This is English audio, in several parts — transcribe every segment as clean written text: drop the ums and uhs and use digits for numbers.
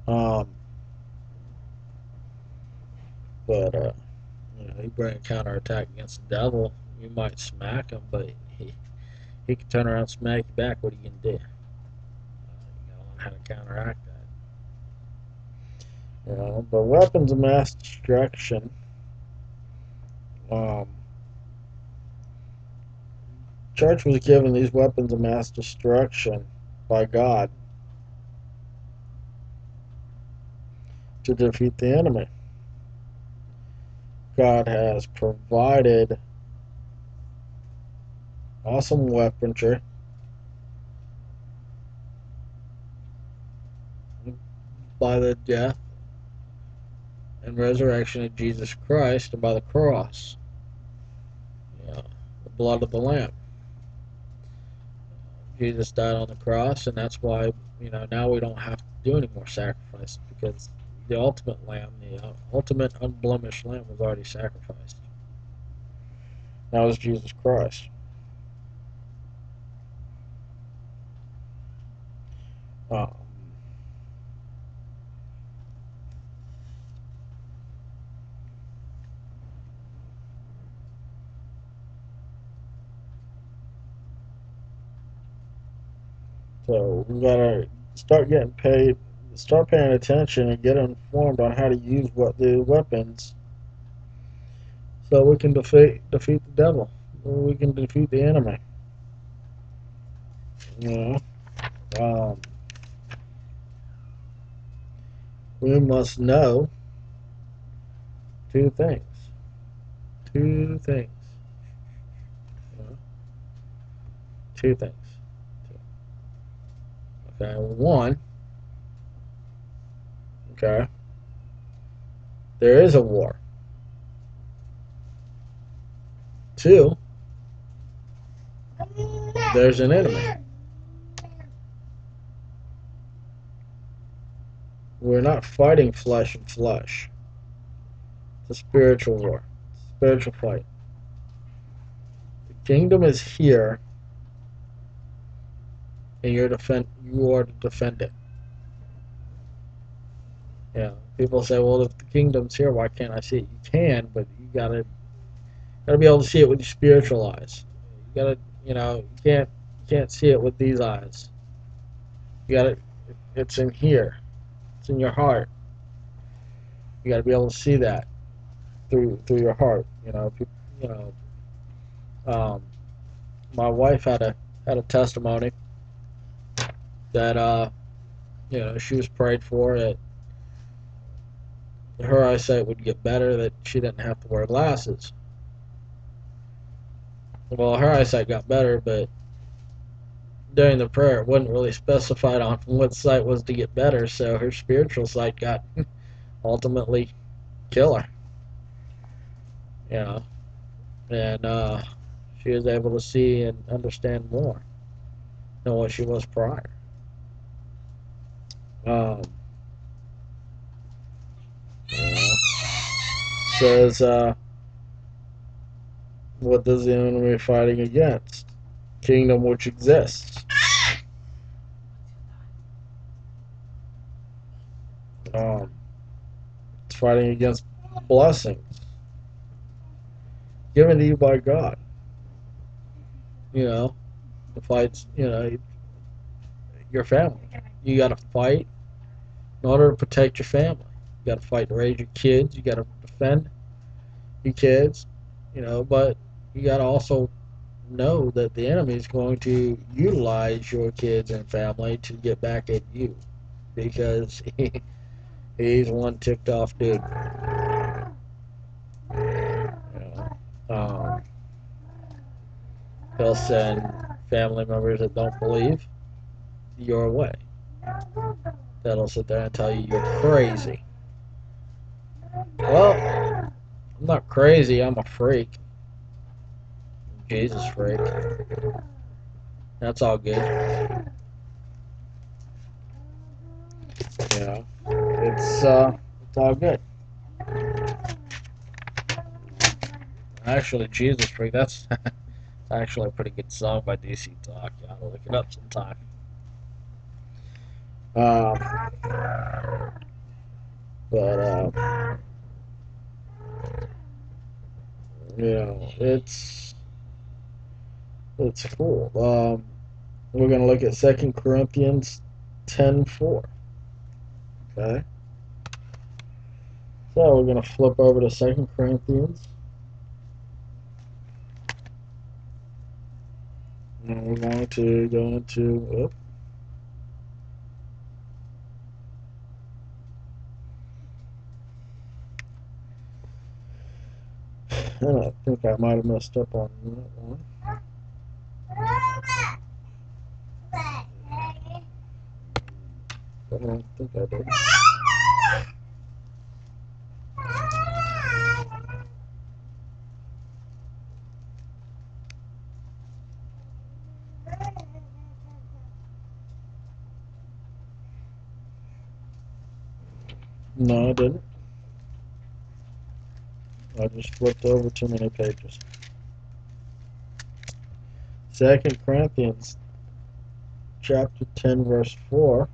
Um, but you bring a counterattack against the devil, you might smack him, but he can turn around and smack you back. What are you gonna do? You gotta learn how to counteract that. But weapons of mass destruction. Um, Church was given these weapons of mass destruction by God to defeat the enemy. God has provided awesome weaponry by the death and resurrection of Jesus Christ and by the cross, the blood of the Lamb. Jesus died on the cross, and that's why now we don't have to do any more sacrifice because the ultimate Lamb, the ultimate unblemished Lamb, was already sacrificed. That was Jesus Christ. Um, so we gotta start getting paid, start paying attention, and get informed on how to use what the weapons, so we can defeat the devil. We can defeat the enemy. You um, we must know two things. Two things. You know, two things. Okay, one. Okay, there is a war. Two, there's an enemy. We're not fighting flesh and flesh. It's a spiritual war. It's a spiritual fight. The kingdom is here, and You are to defend it. Yeah. People say, "Well, if the kingdom's here, why can't I see it?" You can, but you gotta be able to see it with your spiritual eyes. You gotta, you can't see it with these eyes. You gotta. It's in here. It's in your heart. You gotta be able to see that through your heart. You know. Um, my wife had a testimony that she was prayed for that her eyesight would get better, that she didn't have to wear glasses. Well, her eyesight got better, but during the prayer, it wasn't really specified on what sight was to get better, so her spiritual sight got ultimately killer, you know, and she was able to see and understand more than what she was prior. Um, says, what does the enemy fighting against? Kingdom which exists. Um, it's fighting against blessings given to you by God. You know, the fights, your family. You got to fight in order to protect your family. You got to fight to raise your kids. You got to defend your kids, but you got to also know that the enemy is going to utilize your kids and family to get back at you because he's one ticked off dude. You know, he'll send family members that don't believe your way. That'll sit there and tell you you're crazy. Well, I'm not crazy. I'm a freak. Jesus freak. That's all good. It's all good. Actually, Jesus freak. That's actually a pretty good song by DC Talk. You ought to look it up sometime. Um, But you know, it's cool. We're gonna look at 2 Corinthians 10:4. Okay, so we're gonna flip over to 2 Corinthians, and we're going to go into. And I think I might have messed up on that one. But I don't think I did. No, I didn't. I just flipped over too many pages. 2 Corinthians chapter 10 verse 4.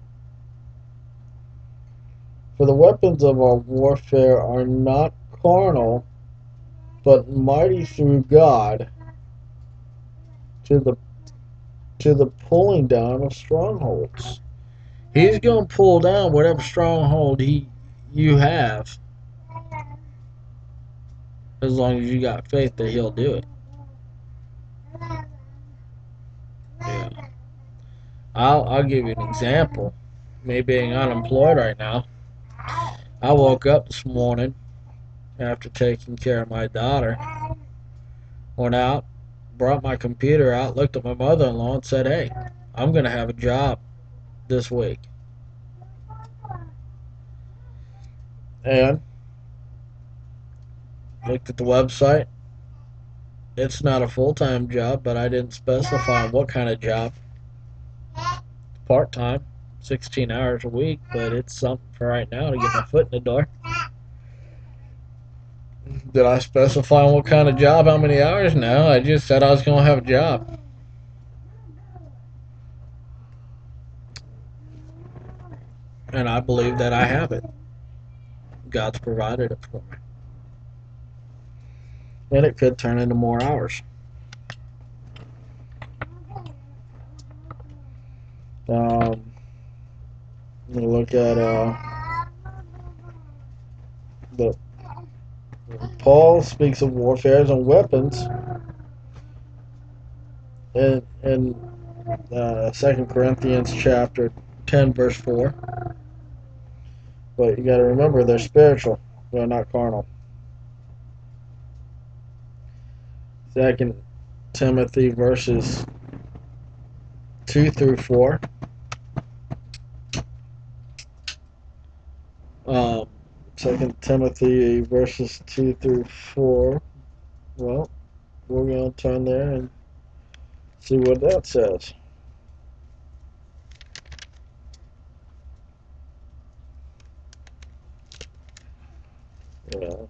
For the weapons of our warfare are not carnal, but mighty through God to the pulling down of strongholds. He's going to pull down whatever stronghold you have, as long as you got faith that he'll do it. Yeah. I'll give you an example. Me being unemployed right now, I woke up this morning after taking care of my daughter, went out, brought my computer out, looked at my mother-in-law and said, hey, I'm going to have a job this week. And looked at the website. It's not a full-time job, but I didn't specify what kind of job. Part-time, 16 hours a week, but it's something for right now to get my foot in the door. Did I specify what kind of job, how many hours? No, I just said I was going to have a job. And I believe that I have it. God's provided it for me. And it could turn into more hours. We look at the Paul speaks of warfares and weapons in 2 Corinthians chapter 10 verse 4. But you got to remember, they're spiritual. They're not carnal. 2 Timothy verses 2 through 4. 2 Timothy verses 2 through 4. Well, we're going to turn there and see what that says. You know,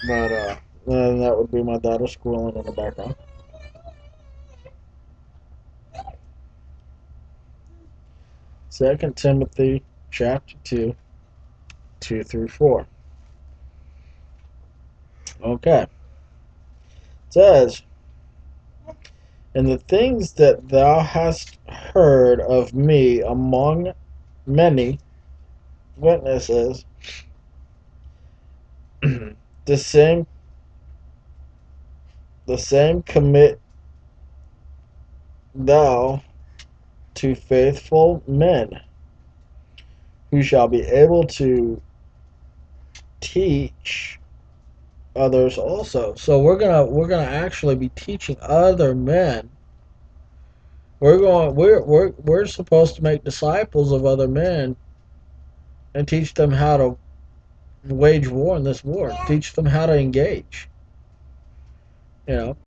but and that would be my daughter squealing in the background. 2 Timothy chapter 2, 2 through 4. Okay. It says, and the things that thou hast heard of me among many witnesses, the same commit thou to faithful men, who shall be able to teach others also. So we're gonna actually be teaching other men. We're supposed to make disciples of other men and teach them how to wage war in this war. Teach them how to engage. You know,